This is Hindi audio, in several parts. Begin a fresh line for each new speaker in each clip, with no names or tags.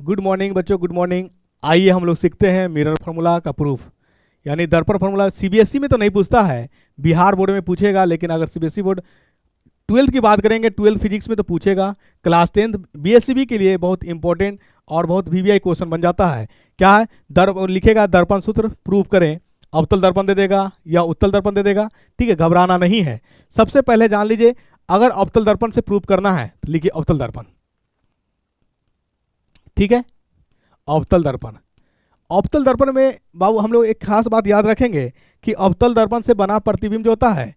गुड मॉर्निंग बच्चों, गुड मॉर्निंग। आइए हम लोग सीखते हैं मिरर फार्मूला का प्रूफ, यानी दर्पण फार्मूला। सीबीएसई में तो नहीं पूछता है, बिहार बोर्ड में पूछेगा, लेकिन अगर सीबीएसई बोर्ड 12th की बात करेंगे, 12th फिजिक्स में तो पूछेगा। क्लास 10th बीएससीबी के लिए बहुत इंपॉर्टेंट और बहुत वीवीआई क्वेश्चन बन जाता है। क्या है? लिखेगा दर्पण सूत्र प्रूफ करें, अवतल दर्पण दे देगा या उत्तल दर्पण दे देगा। ठीक है, घबराना नहीं है। सबसे पहले जान लीजिए, अगर अवतल दर्पण से प्रूफ करना है तो लिखिए अवतल दर्पण। ठीक है, अवतल दर्पण। अवतल दर्पण में बाबू हम लोग एक खास बात याद रखेंगे कि अवतल दर्पण से बना प्रतिबिंब जो होता है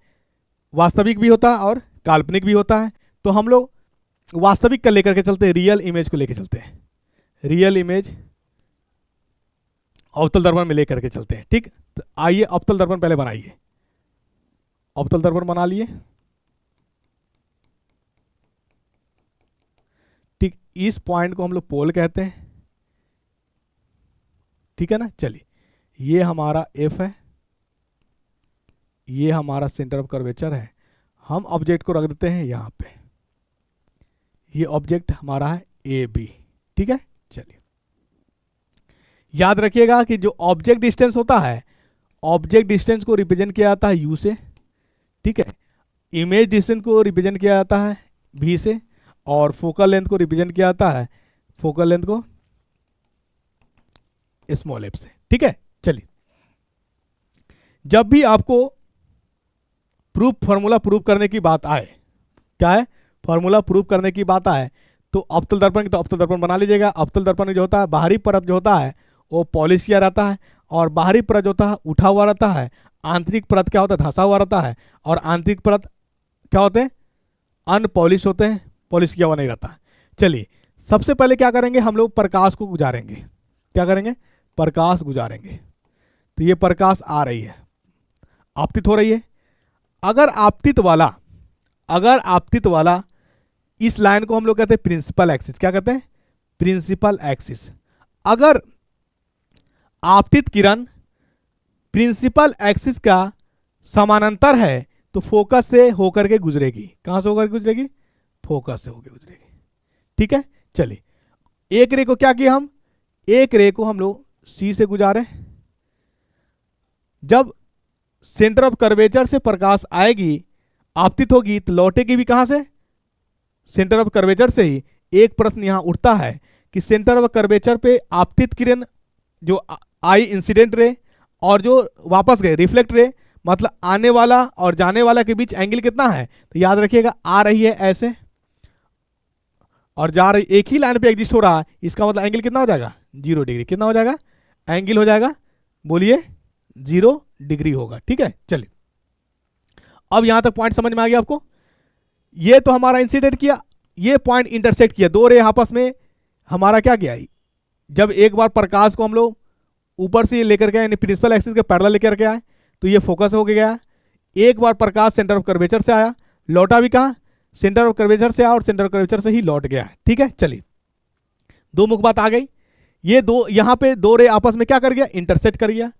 वास्तविक भी होता है और काल्पनिक भी होता है। तो हम लोग वास्तविक का लेकर के चलते हैं, रियल इमेज को लेकर चलते हैं, रियल इमेज अवतल दर्पण में लेकर के चलते हैं। ठीक, तो आइए अवतल दर्पण पहले बनाइए। अवतल दर्पण बना लिए। ठीक, इस पॉइंट को हम लोग पोल कहते हैं। ठीक है ना, चलिए ये हमारा एफ है, ये हमारा सेंटर ऑफ कर्वेचर है। हम ऑब्जेक्ट को रख देते हैं यहां पे, ये ऑब्जेक्ट हमारा है ए बी। ठीक है, चलिए याद रखिएगा कि जो ऑब्जेक्ट डिस्टेंस होता है, ऑब्जेक्ट डिस्टेंस को रिप्रेजेंट किया जाता है यू से। ठीक है, इमेज डिस्टेंस को रिप्रेजेंट किया जाता है भी से, और फोकल लेंथ को रिप्रेजेंट किया जाता है, फोकल लेंथ को स्मॉल एफ से। ठीक है, चलिए जब भी आपको फार्मूला प्रूफ करने की बात आए, क्या है, फार्मूला प्रूफ करने की बात आए, तो अवतल दर्पण की तो अवतल दर्पण बना लीजिएगा। अवतल दर्पण जो होता है, बाहरी परत जो होता है वो पॉलिश किया रहता है, और बाहरी परत जो होता है उठा हुआ रहता है। आंतरिक परत क्या होता है, धंसा हुआ रहता है, और आंतरिक परत क्या होते हैं, अनपॉलिश होते हैं, पॉलिश किया हुआ नहीं रहता है। चलिए सबसे पहले क्या करेंगे, हम लोग प्रकाश को गुजारेंगे। क्या करेंगे, प्रकाश गुजारेंगे। तो ये प्रकाश आ रही है, आपतित हो रही है। अगर आपतित वाला इस लाइन को हम लोग कहते हैं प्रिंसिपल एक्सिस। क्या कहते हैं, प्रिंसिपल एक्सिस। अगर आपतित किरण प्रिंसिपल एक्सिस का समानांतर है तो फोकस से होकर के गुजरेगी। कहां से होकर गुजरेगी, फोकस से होकर गुजरेगी। ठीक है, चलिए एक रे को क्या किया, हम एक रे को हम लोग सी से गुजारे। जब सेंटर ऑफ कर्वेचर से प्रकाश आएगी, आपतित होगी, तो लौटेगी भी कहां से, सेंटर ऑफ कर्वेचर से ही। एक प्रश्न यहां उठता है कि सेंटर ऑफ कर्वेचर पे आपतित किरण जो आई इंसिडेंट रे और जो वापस गए रिफ्लेक्ट रे, मतलब आने वाला और जाने वाला के बीच एंगल कितना है, तो याद रखिएगा आ रही है ऐसे और जा रही, एक ही लाइन पे एग्जिस्ट हो रहा है, इसका मतलब एंगल कितना हो जाएगा, 0 डिग्री। कितना हो जाएगा, एंगल हो जाएगा, बोलिए 0 डिग्री होगा। ठीक है, चलिए अब यहां तक पॉइंट समझ में आ गया आपको। ये तो हमारा इंसिडेंट किया, ये पॉइंट इंटरसेक्ट किया, दो रे आपस में हमारा क्या किया, जब एक बार प्रकाश को हम लोग ऊपर से लेकर के यानी प्रिंसिपल एक्सिस के पैरेलल लेकर के आए तो ये फोकस हो गया। एक बार प्रकाश सेंटर ऑफ कर्वेचर से आया, लौटा भी कहां, सेंटर ऑफ कर्वेचर से आया और सेंटर ऑफ कर्वेचर से ही लौट गया। ठीक है, चलिए दो मुख्य बात आ गई। ये दो यहां पे दो रे आपस में क्या कर गया, इंटरसेक्ट कर गया।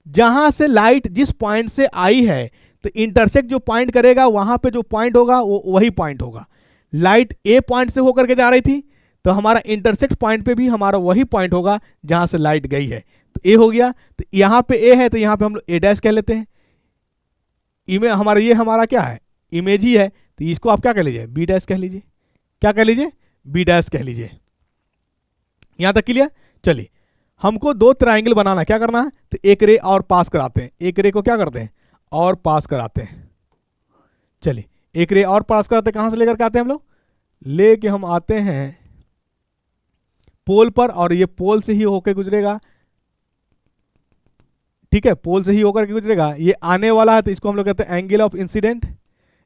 जहां से लाइट जिस पॉइंट से आई है, तो इंटरसेक्ट जो पॉइंट करेगा वहां पे जो पॉइंट होगा वो वही पॉइंट होगा। लाइट ए पॉइंट से होकर के जा रही थी, तो हमारा इंटरसेक्ट पॉइंट पे भी हमारा वही पॉइंट होगा जहां से लाइट गई है। तो ए हो गया, तो यहां पे ए है तो यहां पे हम लोग ए डैश कह लेते हैं। इमेज हमारा, ये हमारा क्या है, इमेज ही है, तो इसको आप क्या कह लीजिए, बी डैश कह लीजिए। क्या कह लीजिए, बी डैश कह लीजिए। यहां तक क्लियर। चलिए हमको दो ट्राइंगल बनाना, क्या करना है, तो एक रे और पास कराते हैं, एक रे को क्या करते हैं और पास कराते हैं। चलिए एक रे और पास कराते हैं, कहां से लेकर के आते हैं हम लोग, लेके हम आते हैं पोल पर, और ये पोल से ही होकर गुजरेगा। ठीक है, पोल से ही होकर के गुजरेगा। ये आने वाला है तो इसको हम लोग कहते हैं एंगल ऑफ इंसिडेंट,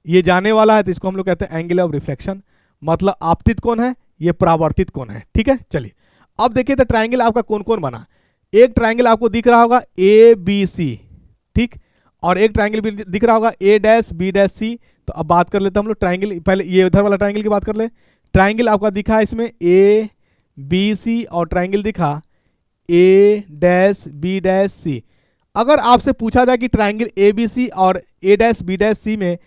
ये जाने वाला है तो इसको हम लोग कहते हैं एंगल ऑफ रिफ्लेक्शन। मतलब आपतित कौन है, ये परावर्तित कौन है। ठीक है, चलिए अब देखिए तो ट्राइंगल आपका कौन कौन बना। एक ट्राइंगल आपको दिख रहा होगा ए बी सी, ठीक, और एक ट्राइंगल भी दिख रहा होगा ए डैश बी डैश सी। तो अब बात कर लेते हैं हम लोग ट्राइंगल, पहले ये उधर वाला ट्राइंगल की बात कर ले। ट्राइंगल आपका दिखा है इसमें ए बी सी, और ट्राइंगल दिखा ए डैश बी डैश सी। अगर आपसे पूछा जाए कि ट्राइंगल ए बी सी और ए डैश बी डैश सी में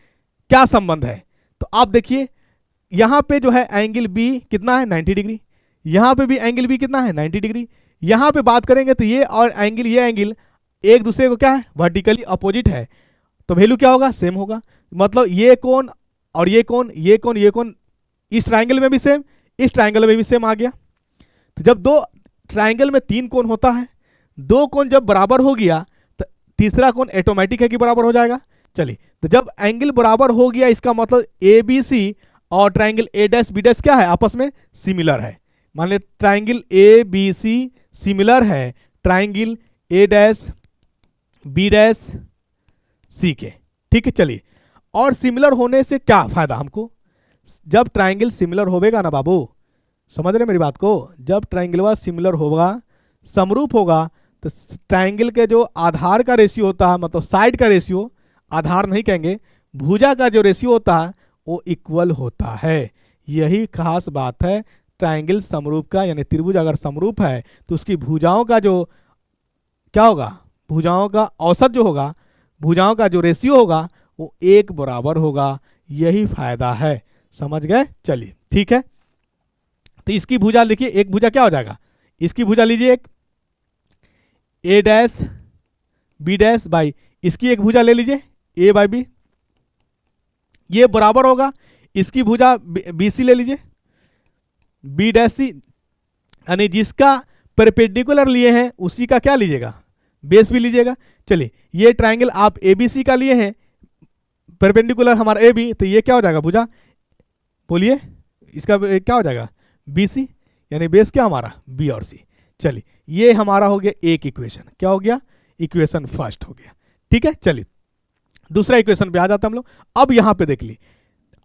क्या संबंध है, तो आप देखिए यहां पे जो है एंगल बी कितना है, 90 डिग्री, यहां पे भी एंगल बी कितना है 90 डिग्री। यहां पे बात करेंगे तो ये और एंगल ये एंगल एक दूसरे को क्या है वर्टिकली अपोजिट है, तो वैल्यू क्या होगा सेम होगा। मतलब ये कोण और ये कोण ये कोण ये कोण इस ट्राइंगल में भी सेम, इस ट्राइंगल में भी सेम आ गया। तो जब दो ट्राइंगल में 3 कोण होता है, 2 कोण जब बराबर हो गया तो तीसरा कोण ऑटोमेटिक है कि बराबर हो जाएगा। चलिए तो जब एंगल बराबर हो गया इसका मतलब ए बी सी और triangle A dash B dash क्या है आपस में सिमिलर है। मान लीजिए triangle A B C similar है triangle A dash B dash C के, ठीक है। चलिए और सिमिलर होने से क्या फायदा हमको, जब ट्राइंगल सिमिलर होगा ना बाबू, समझ रहे मेरी बात को, जब ट्राइंगल सिमिलर होगा समरूप होगा तो ट्राइंगल के जो आधार का रेशियो होता है, मतलब साइड का रेशियो, आधार नहीं कहेंगे, भुजा का जो रेशियो होता है वो इक्वल होता है। यही खास बात है ट्राइंगल समरूप का, यानी त्रिभुज अगर समरूप है तो उसकी भुजाओं का जो क्या होगा, भुजाओं का औसत जो होगा, भुजाओं का जो रेशियो होगा वो एक बराबर होगा। यही फायदा है, समझ गए। चलिए ठीक है, तो इसकी भुजा लिखिए, एक भुजा क्या हो जाएगा, इसकी भुजा लीजिए एक ए डैश बी डैश बाई, इसकी एक भुजा ले लीजिए ए बाई बी, ये बराबर होगा इसकी भुजा बी सी ले लीजिए बी डैश सी, यानी जिसका परपेंडिकुलर लिए हैं उसी का क्या लीजिएगा बेस भी लीजिएगा। चलिए ये ट्राइंगल आप ए बी सी का लिए हैं, परपेंडिकुलर हमारा ए बी, तो ये क्या हो जाएगा भुजा, बोलिए इसका क्या हो जाएगा बी सी, यानी बेस क्या हमारा बी और सी। चलिए ये हमारा हो गया एक इक्वेशन, क्या हो गया इक्वेशन फर्स्ट हो गया, ठीक है। चलिए दूसरा इक्वेशन पे आ जाता हम लोग। अब यहां पे देख ली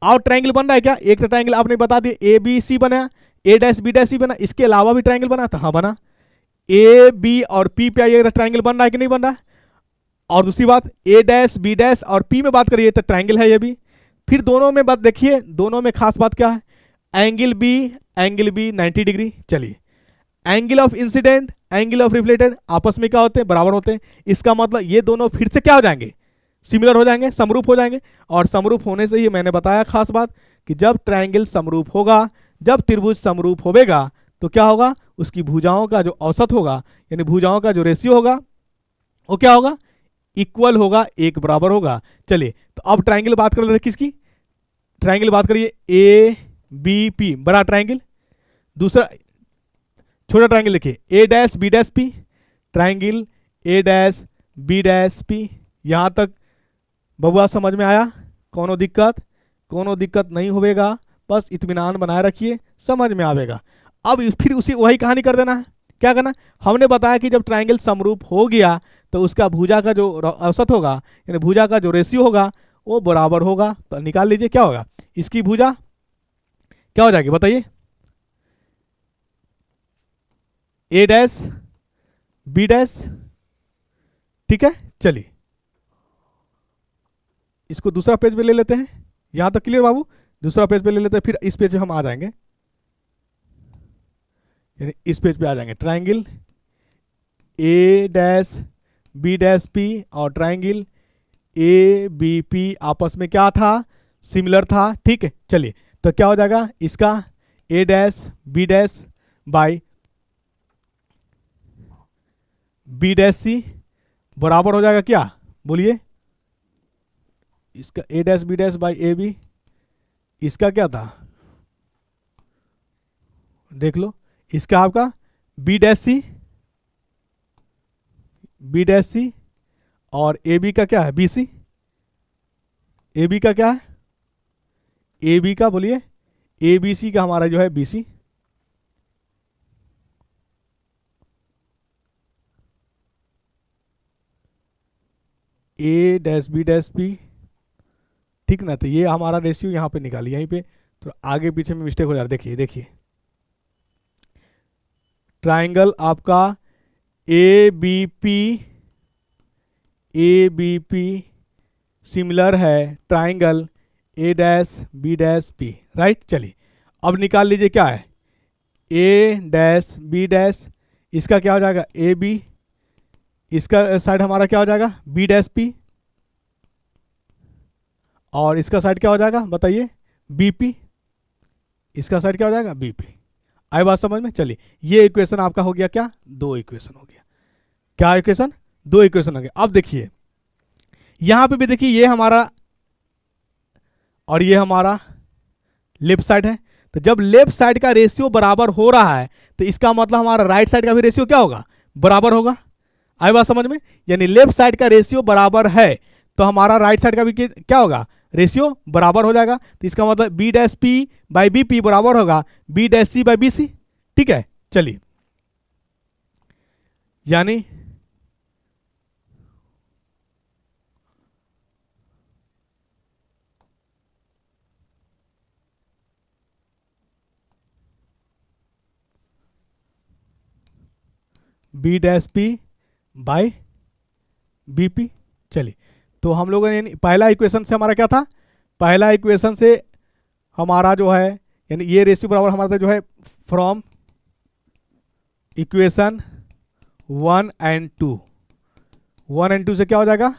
और ट्राइंगल बन रहा है क्या, एक ट्राइंगल आपने बता दिया ए बी सी बना, ए डैश बी डैश सी बना, इसके अलावा भी ट्राइंगल बना था, हाँ बना, ए बी और पी पे ये ट्राइंगल बन रहा है कि नहीं बन रहा है। और दूसरी बात ए डैश बी डैश और पी में बात करिए तो ट्राइंगल है ये भी। फिर दोनों में बात देखिए, दोनों में खास बात क्या है, एंगल बी 90 डिग्री। चलिए angle of incident angle of reflected आपस में क्या होते हैं बराबर होते हैं, इसका मतलब ये दोनों फिर से क्या हो जाएंगे सिमिलर हो जाएंगे, समरूप हो जाएंगे। और समरूप होने से ही मैंने बताया खास बात कि जब ट्राइंगल समरूप होगा, जब त्रिभुज समरूप होगा तो क्या होगा, उसकी भुजाओं का जो औसत होगा यानी भुजाओं का जो रेशियो होगा वो क्या होगा इक्वल होगा, एक बराबर होगा। चलिए तो अब ट्राइंगल बात कर लेते हैं किसकी, ट्राइंगल बात करिए ए बी पी बड़ा ट्राइंगल, दूसरा छोटा ट्राइंगल लिखिए A dash B dash P, triangle A dash B dash P. यहां तक बबुआ समझ में आया, कोनो दिक्कत नहीं होगा, बस इत्मीनान बनाए रखिए, समझ में आवेगा। अब फिर उसी वही कहानी कर देना है, क्या करना, हमने बताया कि जब ट्राइंगल समरूप हो गया तो उसका भुजा का जो औसत होगा यानी भुजा का जो रेशियो होगा वो बराबर होगा। तो निकाल लीजिए क्या होगा, इसकी भुजा क्या हो जाएगी बताइए, ए डैश बी डैश, ठीक है। चलिए इसको दूसरा पेज पे ले लेते हैं, यहां तक क्लियर बाबू, दूसरा पेज पे ले लेते हैं, फिर इस पेज पे हम आ जाएंगे, यानी इस पेज पे आ जाएंगे। Triangle A dash B dash P और ट्राइंगल ए बी पी आपस में क्या था सिमिलर था, ठीक है। चलिए तो क्या हो जाएगा, इसका A dash B dash by B dash C बराबर हो जाएगा क्या, बोलिए, इसका A dash B dash by A B, इसका क्या था देख लो, इसका आपका बी डैश सी और ए बी का क्या है बी सी, ए बी का क्या है ए बी का बोलिए ए बी सी का हमारा जो है बी सी, ए डैश बी डैश पी, ठीक ना। तो ये हमारा रेशियो यहाँ पे निकालिए, यहीं पे तो आगे पीछे में मिस्टेक हो जा रहा है। देखिए ट्राइंगल आपका ए बी पी सिमिलर है triangle A dash B dash P, right. चलिए अब निकाल लीजिए क्या है ए डैश बी डैश, इसका क्या हो जाएगा ए बी, इसका साइड हमारा क्या हो जाएगा बी डैश पी, और इसका साइड क्या हो जाएगा बताइए बीपी, इसका साइड क्या हो जाएगा बीपी। आई बात समझ में? चलिए, ये इक्वेशन आपका हो गया क्या, 2 इक्वेशन हो गया। क्या इक्वेशन? 2 इक्वेशन हो गया। अब देखिए यहां पे भी देखिए, ये हमारा और ये हमारा लेफ्ट साइड है। तो जब लेफ्ट साइड का रेशियो बराबर हो रहा है तो इसका मतलब हमारा राइट साइड का भी रेशियो क्या होगा, बराबर होगा। आई बात समझ में? यानी लेफ्ट साइड का रेशियो बराबर है तो हमारा राइट साइड का भी क्या होगा, रेशियो बराबर हो जाएगा। तो इसका मतलब B dash P by B P बराबर होगा B dash C by B C. ठीक है, चलिए, यानी B dash P by B P. चलिए, तो हम लोगों ने पहला इक्वेशन से हमारा क्या था, पहला इक्वेशन से हमारा जो है यानी ये रेशियो बराबर हमारा जो है फ्रॉम इक्वेशन 1 एंड 2, 1 एंड 2 से क्या हो जाएगा,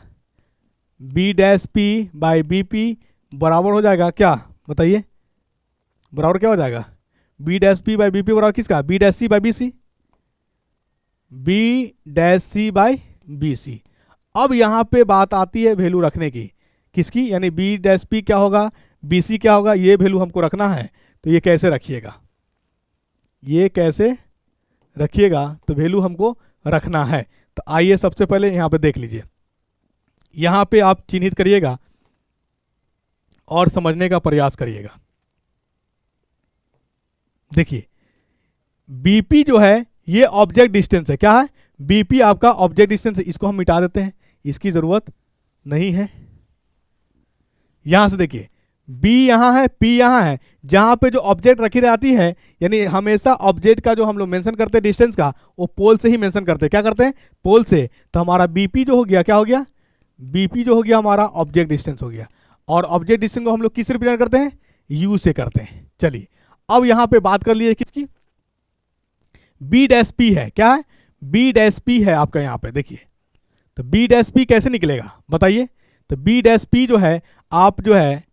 B dash P by B P बराबर हो जाएगा क्या, बताइए, बराबर क्या हो जाएगा, B dash P by B P बराबर किसका, B dash C by B C, B dash C by B C. अब यहां पे बात आती है वैल्यू रखने की, किसकी, यानी बी डैश पी क्या होगा, बी सी क्या होगा, ये वैल्यू हमको रखना है। तो ये कैसे रखिएगा, ये कैसे रखिएगा, तो वैल्यू हमको रखना है। तो आइए सबसे पहले यहां पे देख लीजिए, यहां पे आप चिन्हित करिएगा और समझने का प्रयास करिएगा। देखिए बीपी जो है ये ऑब्जेक्ट डिस्टेंस है, क्या है, बीपी आपका ऑब्जेक्ट डिस्टेंस है। इसको हम मिटा देते हैं, इसकी जरूरत नहीं है। यहां से देखिए बी यहां है, पी यहां है, जहां पे जो ऑब्जेक्ट रखी रहती है, यानी हमेशा ऑब्जेक्ट का जो हम लोग मेंशन करते हैं डिस्टेंस का, वो पोल से ही मेंशन करते हैं। क्या करते हैं, पोल से। तो हमारा बीपी जो हो गया, क्या हो गया, बीपी जो हो गया हमारा ऑब्जेक्ट डिस्टेंस हो गया। और ऑब्जेक्ट डिस्टेंस को हम लोग किस रिप्रेजेंट करते हैं, यू से करते हैं। चलिए, अब यहां पे बात कर लिए किसकी, बी डैश पी है, क्या है, बी डैश पी है आपका यहां पे। देखिए तो बी डैश पी कैसे निकलेगा बताइए। तो बी डैश पी जो है, आप जो है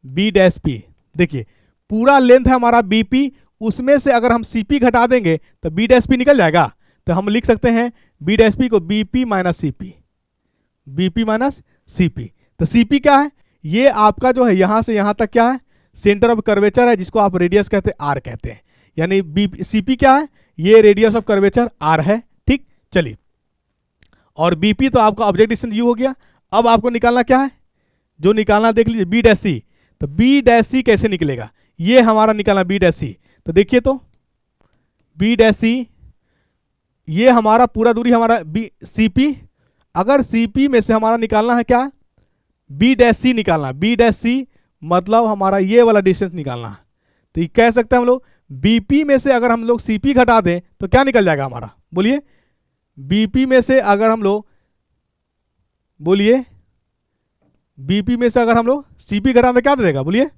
बी डैश पी, देखिए पूरा लेंथ है हमारा बीपी, उसमें से अगर हम सीपी घटा देंगे तो बी डैश पी निकल जाएगा। तो हम लिख सकते हैं बी डैश पी को BP minus CP, BP minus CP. तो सीपी क्या है, ये आपका जो है यहां से यहां तक क्या है, सेंटर ऑफ कर्वेचर है, जिसको आप रेडियस कहते हैं, आर कहते हैं। यानी सीपी क्या है, ये रेडियस ऑफ कर्वेचर आर है। ठीक, चलिए, और बीपी तो आपका ऑब्जेक्ट डिस्टेंस यू हो गया। अब आपको निकालना क्या है, जो निकालना देख लीजिए, बी डैश सी। तो बी डैश सी कैसे निकलेगा, ये हमारा निकालना बी डैश सी। तो देखिए तो बी डैश सी, ये हमारा पूरा दूरी हमारा बी सीपी, अगर सीपी में से हमारा निकालना है क्या, बी डैश सी निकालना, बी डैश सी मतलब हमारा ये वाला डिस्टेंस निकालना है। तो ये कह सकते हैं हम लोग बीपी में से अगर हम लोग सीपी घटा दें तो क्या निकल जाएगा हमारा, बोलिए, बीपी में से अगर हम लोग, बोलिए, बीपी में से अगर हम लोग सीपी घटा दें क्या दे देगा, बोलिए,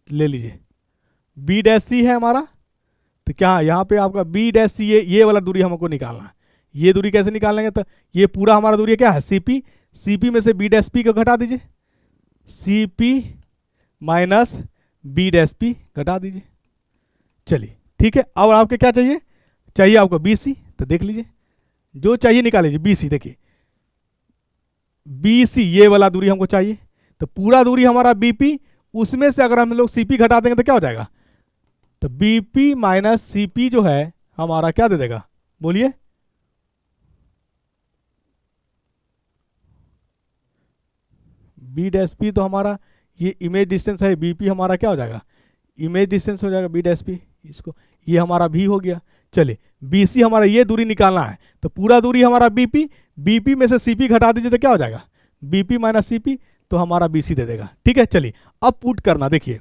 ले लीजिए, बी डैश सी है हमारा। तो क्या यहां पे आपका बी डैश सी, ये वाला दूरी हमको निकालना है। ये दूरी कैसे निकालेंगे, तो ये पूरा हमारा दूरी क्या है, सीपी, सीपी में से बी डैश पी को घटा दीजिए, CP minus B dash P घटा दीजिए। चलिए ठीक है, अब आपके क्या चाहिए, चाहिए आपको बीसी। तो देख लीजिए जो चाहिए निकाल लीजिए, बीसी। देखिए बीसी ये वाला दूरी हमको चाहिए, तो पूरा दूरी हमारा बीपी, उसमें से अगर हम लोग सीपी घटा देंगे तो क्या हो जाएगा, तो बीपी माइनस सीपी जो है हमारा क्या दे देगा, बोलिए, बी डैश पी तो हमारा ये इमेज डिस्टेंस है, बीपी हमारा क्या हो जाएगा, इमेज डिस्टेंस हो जाएगा बी डैश पी, इसको ये हमारा भी हो गया। चलिए बीसी हमारा ये दूरी निकालना है, तो पूरा दूरी हमारा बीपी, बीपी में से सीपी घटा दीजिए तो क्या हो जाएगा, बीपी माइनस सीपी, तो हमारा बीसी दे देगा। ठीक है, चलिए अब पुट करना। देखिए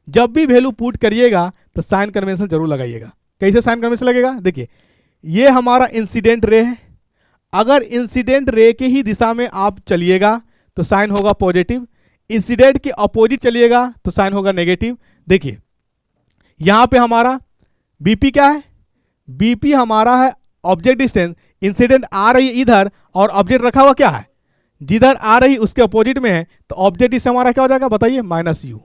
जब भी वैल्यू पुट करिएगा तो साइन कन्वेंशन जरूर लगाइएगा। कैसे साइन कन्वेंशन लगेगा, देखिए ये हमारा इंसिडेंट रे है, अगर इंसिडेंट रे के ही दिशा में आप चलिएगा तो साइन होगा पॉजिटिव, इंसिडेंट के अपोजिट चलिएगा तो साइन होगा नेगेटिव। देखिए यहां पे हमारा बीपी क्या है, बीपी हमारा है ऑब्जेक्ट डिस्टेंस, इंसिडेंट आ रही है इधर और ऑब्जेक्ट रखा हुआ क्या है जिधर आ रही उसके अपोजिट में है, तो ऑब्जेक्ट इससे हमारा क्या हो जाएगा बताइए, माइनस यू।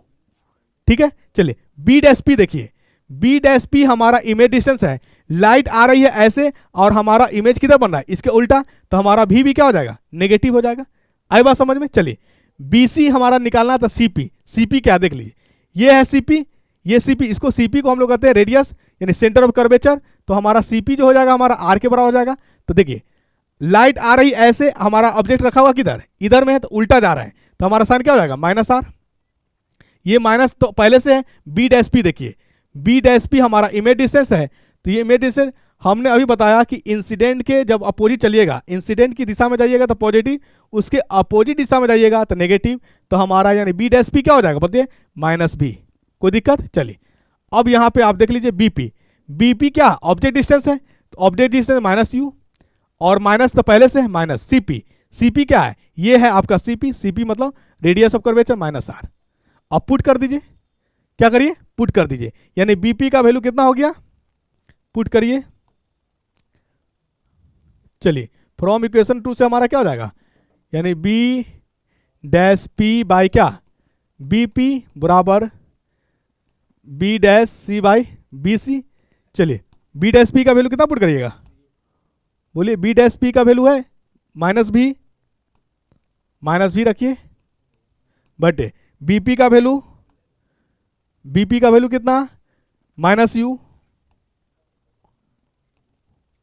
ठीक है, चलिए बी डैश पी देखिए, बी डैश पी हमारा इमेज डिस्टेंस है, लाइट आ रही है ऐसे और हमारा इमेज किधर बन रहा है, इसके उल्टा, तो हमारा भी क्या हो जाएगा, नेगेटिव हो जाएगा। आई बात समझ में। चलिए बीसी हमारा निकालना था सीपी, सीपी क्या देख लीजिए, ये है सीपी, ये सीपी, इसको सीपी को हम लोग कहते हैं रेडियस यानी सेंटर ऑफ कर्वेचर, तो हमारा सीपी जो हो जाएगा हमारा आर के बराबर हो जाएगा। तो देखिए लाइट आ रही ऐसे, हमारा ऑब्जेक्ट रखा हुआ किधर, इधर में है, तो उल्टा जा रहा है, तो हमारा साइन क्या हो जाएगा, माइनस आर। ये माइनस तो पहले से है, बी डैश पी देखिए, बी डैश पी हमारा इमेज डिस्टेंस है, तो ये इमेज डिस्टेंस हमने अभी बताया कि इंसिडेंट के जब अपोजिट चलिएगा, इंसिडेंट की दिशा में जाइएगा तो पॉजिटिव, उसके अपोजिट दिशा में जाइएगा तो नेगेटिव, तो हमारा यानी बी डैश पी क्या हो जाएगा बताइए, माइनस बी। कोई दिक्कत। चलिए अब यहाँ पे आप देख लीजिए बीपी, बीपी क्या ऑब्जेक्ट डिस्टेंस है, तो ऑब्जेक्ट डिस्टेंस माइनस यू, और माइनस तो पहले से है माइनस सीपी, सीपी क्या है, ये है आपका सीपी, सीपी मतलब radius of curvature minus R. अब पुट कर दीजिए, क्या करिए, पुट कर दीजिए, यानी बीपी का वैल्यू कितना हो गया, पुट करिए। चलिए फ्रॉम इक्वेशन 2 से हमारा क्या हो जाएगा, यानी बी डैश पी बाई क्या, बी पी बराबर B dash C by B C. चलिए बी डैश पी का वैल्यू कितना पुट करिएगा, बोलिए, बी डैश पी का वैल्यू है माइनस भी, माइनस भी रखिए, बटे बीपी का वैल्यू, बीपी का वैल्यू कितना, माइनस यू,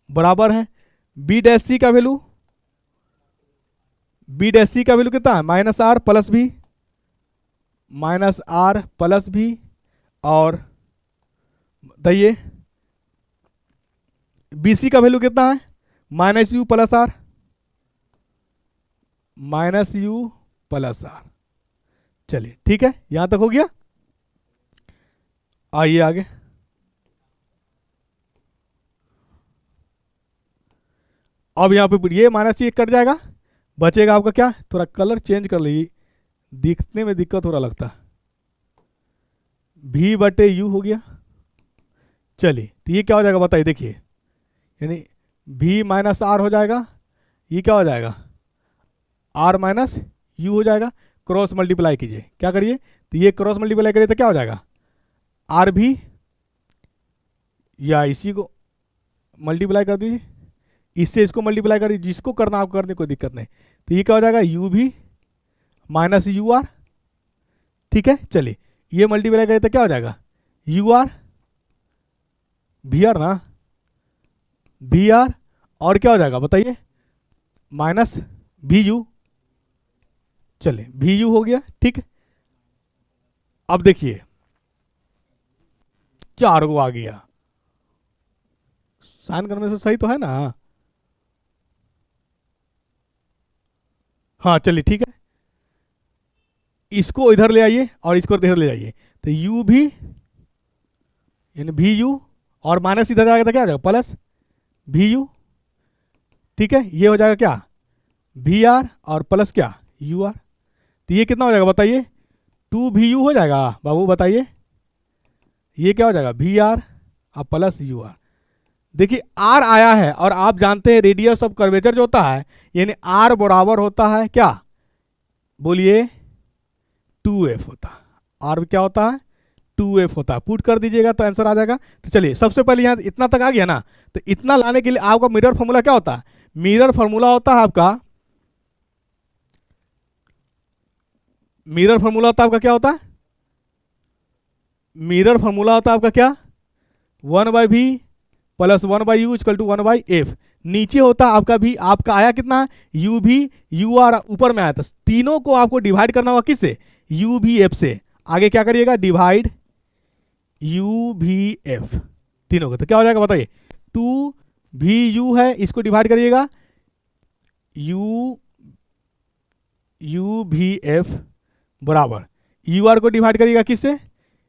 बराबर है बी डैश सी का वैल्यू, बी डैश सी का वैल्यू कितना है, minus R plus V, minus R plus V, और बताइए बी सी का वैल्यू कितना है, minus U plus R, minus U plus R. चलिए ठीक है, यहां तक हो गया। आइए आगे, अब यहां पे ये माइनस ये कट जाएगा, बचेगा आपका क्या, थोड़ा कलर चेंज कर लीजिए, दिखने में दिक्कत हो रहा लगता, भी बटे यू हो गया। चलिए तो ये क्या हो जाएगा बताइए, देखिए यानी भी माइनस आर हो जाएगा, ये क्या हो जाएगा, आर माइनस यू हो जाएगा, क्रॉस मल्टीप्लाई कीजिए, क्या करिए, तो ये क्रॉस मल्टीप्लाई करिए तो क्या हो जाएगा, आर भी, या इसी को मल्टीप्लाई कर दीजिए, इससे इसको मल्टीप्लाई कर दीजिए, जिसको करना आप कर दें, कोई दिक्कत नहीं। तो ये क्या हो जाएगा, यू भी माइनस यू आर। ठीक है, चलिए ये मल्टीप्लाई करिए तो क्या हो जाएगा, यू आर भी आर ना, भी आर, और क्या हो जाएगा बताइए, माइनस भी यू। चलिए भी यू हो गया। ठीक है, अब देखिए 4 को आ गया, साइन करने से सही तो है ना, हाँ चलिए ठीक है, इसको इधर ले आइए और इसको इधर ले जाइए, तो यू भी यानी भी यू, और माइनस इधर जाएगा तो क्या हो जाएगा, प्लस भी यू। ठीक है, ये हो जाएगा क्या, भी आर और प्लस क्या, यू आर। तो ये कितना हो जाएगा बताइए, 2 भी यू हो जाएगा बाबू, बताइए ये क्या हो जाएगा, भी आर और प्लस यू आर। देखिए आर आया है, और आप जानते हैं रेडियस ऑफ कर्वेचर जो होता है, यानी आर बराबर होता है क्या, बोलिए 2f होता है, आर क्या होता है 2f होता है। पुट कर दीजिएगा तो आंसर आ जाएगा। तो चलिए सबसे पहले यहाँ इतना तक आ गया ना, तो इतना लाने के लिए आपका मिरर फॉर्मूला क्या होता है, मिरर फॉर्मूला होता है आपका, मिरर फॉर्मूला होता है आपका क्या होता है, मिरर फॉर्मूला होता है आपका क्या, 1/v plus 1/u equal to 1/f। नीचे होता है आपका भी, आपका आया कितना है, यू भी यू आर ऊपर में आया था, तीनों को आपको डिवाइड करना होगा किससे, यू भी एफ से। आगे क्या करिएगा, डिवाइड यू भी एफ तीनों को, तो क्या हो जाएगा बताइए, 2 भी यू है, इसको डिवाइड करिएगा यू भी एफ बराबर यू आर को डिवाइड करिएगा किससे,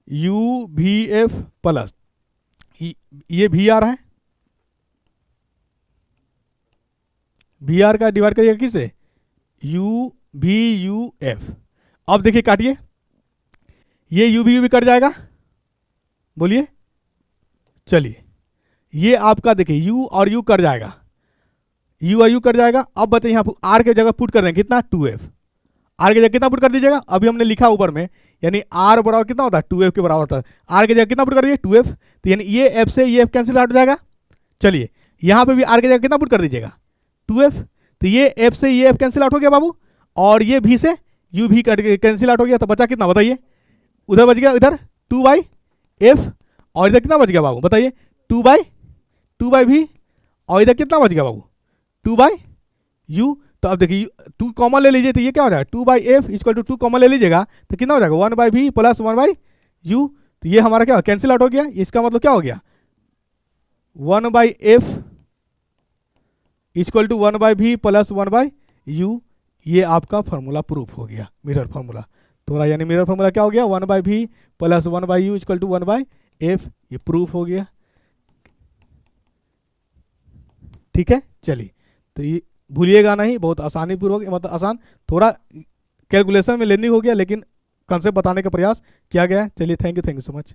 यू भी एफ प्लस ये भी आर है, भी आर का डिवाइड करिएगा किससे, यू एफ। अब देखिए काटिए, ये यू भी कट जाएगा, बोलिए, चलिए ये आपका देखिए यू और यू कट जाएगा, यू और यू कट जाएगा। अब बचे यहाँ आर के जगह पुट कर देंगे कितना 2f, आर की जगह कितना पुट कर दीजिएगा, अभी हमने लिखा ऊपर में, यानी आर बराबर कितना होता है 2f के बराबर होता है, आर की जगह कितना पुट कर दीजिए 2f, तो यानी ये f से ये f कैंसिल आउट हो जाएगा। चलिए यहाँ पे भी आर की जगह कितना पुट कर दीजिएगा 2f, तो ये f से ये f कैंसिल आउट हो गया बाबू, और ये v से u भी कैंसिल आउट हो गया, तो बचा कितना बताइए, उधर बच गया इधर 2/f, और इधर कितना बच गया बाबू बताइए 2/v, और इधर कितना बच गया बाबू 2/u। तो अब देखिए 2 कॉमन ले लीजिए, तो ये क्या हो जाएगा 2/f इक्वल टू 2 कॉमन ले लीजिएगा तो कितना हो जाएगा 1/v प्लस 1/u, तो ये हमारा क्या कैंसिल आउट हो गया। इसका मतलब क्या हो गया 1/f equal to 1/v plus 1/u, ये आपका फार्मूला प्रूफ हो गया, मिरर फार्मूला। थोड़ा यानी मिरर फार्मूला क्या हो गया 1/v plus 1/u equal to 1/f, ये प्रूफ हो गया। ठीक है, चलिए तो ये भूलिएगा नहीं, बहुत आसानी पूर्वक, मतलब आसान, थोड़ा कैलकुलेशन में लेनी हो गया, लेकिन कंसेप्ट बताने का प्रयास किया गया है। चलिए थैंक यू सो मच।